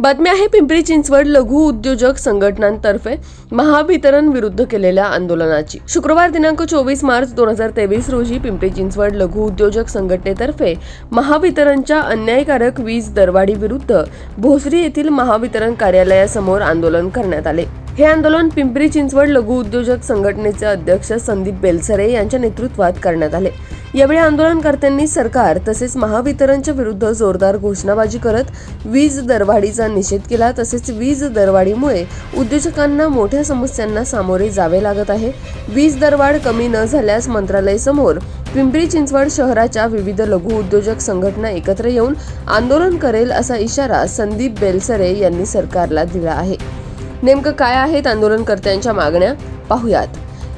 बातमी आहे पिंपरी चिंचवड लघु उद्योजक संघटनांतर्फे महावितरण विरुद्ध केलेल्या आंदोलनाची। शुक्रवार दिनांक 24 मार्च 2023 रोजी पिंपरी चिंचवड लघु उद्योजक संघटनेतर्फे महावितरणच्या अन्यायकारक वीज दरवाढी विरुद्ध भोसरी येथील महावितरण कार्यालयासमोर आंदोलन करण्यात आले। हे आंदोलन पिंपरी चिंचवड लघु उद्योजक संघटनेचे अध्यक्ष संदीप बेलसरे यांच्या नेतृत्वात करण्यात आले। यावेळी आंदोलनकर्त्यांनी सरकार तसेच महावितरणच्या विरुद्ध जोरदार घोषणाबाजी करत वीज दरवाढीचा निषेध केला। तसेच वीज दरवाढीमुळे उद्योजकांना मोठ्या समस्यांना सामोरे जावे लागत आहे। वीज दरवाढ कमी न झाल्यास मंत्रालय समोर पिंपरी चिंचवड शहराच्या विविध लघु उद्योजक संघटना एकत्र येऊन आंदोलन करेल असा इशारा संदीप बेलसरे यांनी सरकारला दिला आहे। नेमकं काय आहेत आंदोलनकर्त्यांच्या मागण्या पाहूयात।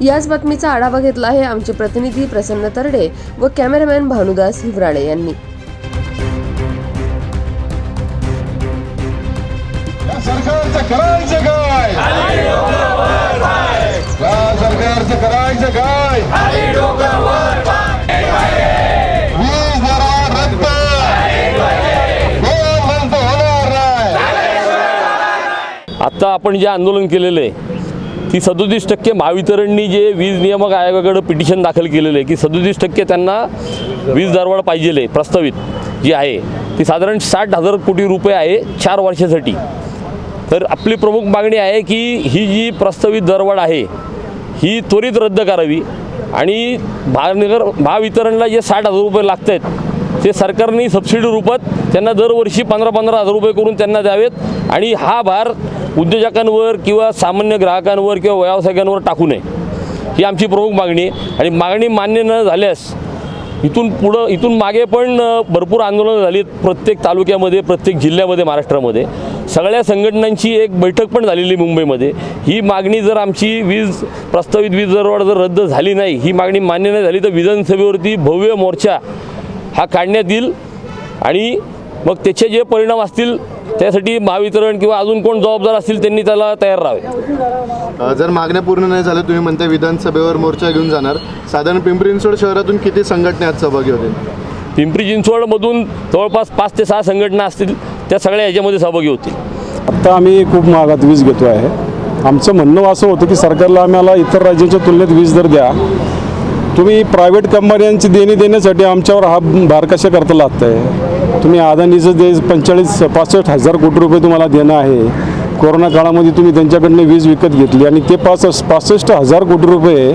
याच बातमीचा आढावा घेतला आहे आमचे प्रतिनिधी प्रसन्न तरडे व कॅमेरामॅन भानुदास हिवराडे यांनी। सरकारचं करायचं काय? सरकारचं करायचं काय? वीज दरवाढ रद्द होणार नाही। आता आपण जे आंदोलन केलेलं आहे ती 37% महावितरणनी जे वीज नियामक आयोगाकडे पिटिशन दाखल केलेलं आहे की 37% त्यांना वीज दरवाढ पाहिजे आहे प्रस्तावित जी आहे ती साधारण 60,000 कोटी रुपये आहे 4 वर्षासाठी। तर आपली प्रमुख मागणी आहे की ही जी प्रस्तावित दरवाढ आहे ही त्वरित रद्द करावी आणि महावितरणला जे 60,000 रुपये लागत आहेत ते सरकारने सबसिडी रूपात त्यांना दरवर्षी 15,000 रुपये करून त्यांना द्यावेत आणि हा भार उद्योजकांवर किंवा सामान्य ग्राहकांवर किंवा व्यावसायिकांवर टाकू नये ही आमची प्रमुख मागणी आहे। आणि मागणी मान्य न झाल्यास इथून मागे पण भरपूर आंदोलनं झाली प्रत्येक तालुक्यामध्ये प्रत्येक जिल्ह्यामध्ये महाराष्ट्रामध्ये सगळ्या संघटनांची एक बैठक पण झालेली मुंबईमध्ये। ही मागणी जर आमची प्रस्तावित वीज दरवाढ जर रद्द झाली नाही ही मागणी मान्य नाही झाली तर विधानसभेवरती भव्य मोर्चा हा काढण्यात येईल आणि मग त्याचे जे परिणाम असतील त्यासाठी महावितरण किंवा अजून कोण जबाबदार असतील त्यांनी त्याला तयार राहावे। जर मागण्या पूर्ण नाही झाल्या तुम्ही म्हणता विधानसभेवर मोर्चा घेऊन जाणार, साधारण पिंपरी चिंचवड शहरातून किती संघटना सहभागी होतील? पिंपरी चिंचवडमधून जवळपास 5 ते 6 संघटना असतील त्या सगळ्या याच्यामध्ये सहभागी होतील। आता आम्ही खूप महागात वीज घेतो आहे। आमचं म्हणणं असं होतं की सरकारला आम्हाला इतर राज्यांच्या तुलनेत वीज दर द्या, तुम्ही प्रायव्हेट कंपन्यांची देणी देण्यासाठी आमच्यावर हा भार कशा करता लागत आहे? तुम्ही अदानीचं 65,000 कोटी रुपये तुम्हाला देणं आहे। कोरोना काळामध्ये तुम्ही त्यांच्याकडनं वीज विकत घेतली आणि ते 65,000 कोटी रुपये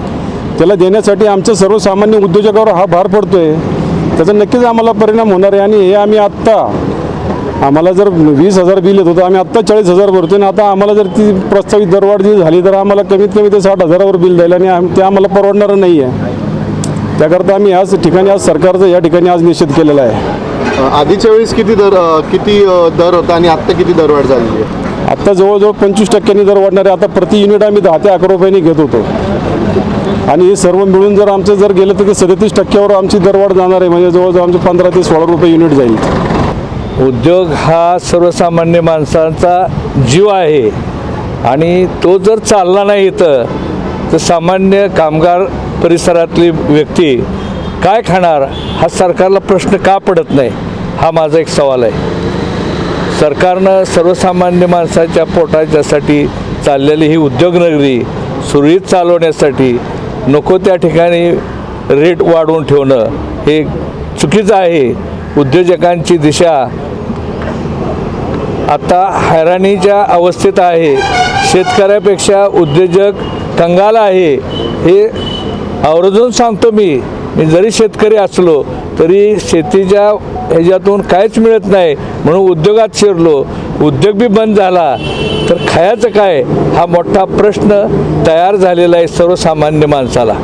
त्याला देण्यासाठी आमच्या सर्वसामान्य उद्योजकावर हा भार पडतो आहे। त्याचा नक्कीच आम्हाला परिणाम होणार आहे आणि हे आम्ही आम्हाला जर 20,000 बिल येत होतं आम्ही आत्ता 40,000 भरतो आणि आता आम्हाला जर ती प्रस्तावित दरवाढ जी झाली तर आम्हाला कमीत कमी ते 60,000वर बिल द्यायला आणि ते आम्हाला परवडणारं नाही आहे। त्याकरता आम्ही आज सरकारचा या ठिकाणी आज निषेध केलेला आहे। आधीच्या वेळेस किती दर होता आणि आत्ता किती दरवाढ झाली आहे? आत्ता जवळजवळ 25% दर वाढणार आहे। आता प्रति युनिट आम्ही 10 ते 11 रुपयांनी घेत होतो आणि हे सर्व मिळून जर गेलं तर ते 37%वर आमची दरवाढ जाणार आहे। म्हणजे जवळजवळ आमचे 15 ते 16 रुपये युनिट जाईल। उद्योग हा सर्वसामान्य माणसांचा जीव आहे आणि तो जर चालला नाही तर सामान्य कामगार परिसरातली व्यक्ती काय खाणार हा सरकारला प्रश्न का पडत नाही हा माझा एक सवाल आहे। सरकारनं सर्वसामान्य माणसाच्या पोटाच्यासाठी चाललेली ही उद्योगनगरी सुरळीत चालवण्यासाठी नको त्या ठिकाणी रेट वाढवून ठेवणं हे चुकीचं आहे। उद्योजकांची दिशा आता हैराणीच्या अवस्थेत आहे। शेतकऱ्यापेक्षा उद्योजक कंगाल आहे हे आवर्जून सांगतो मी जरी शेतकरी असलो तरी शेतीच्या ह्याच्यातून काहीच मिळत नाही म्हणून उद्योगात शिरलो, उद्योग बी बंद झाला तर खायचं काय हा मोठा प्रश्न तयार झालेला आहे सर्वसामान्य माणसाला।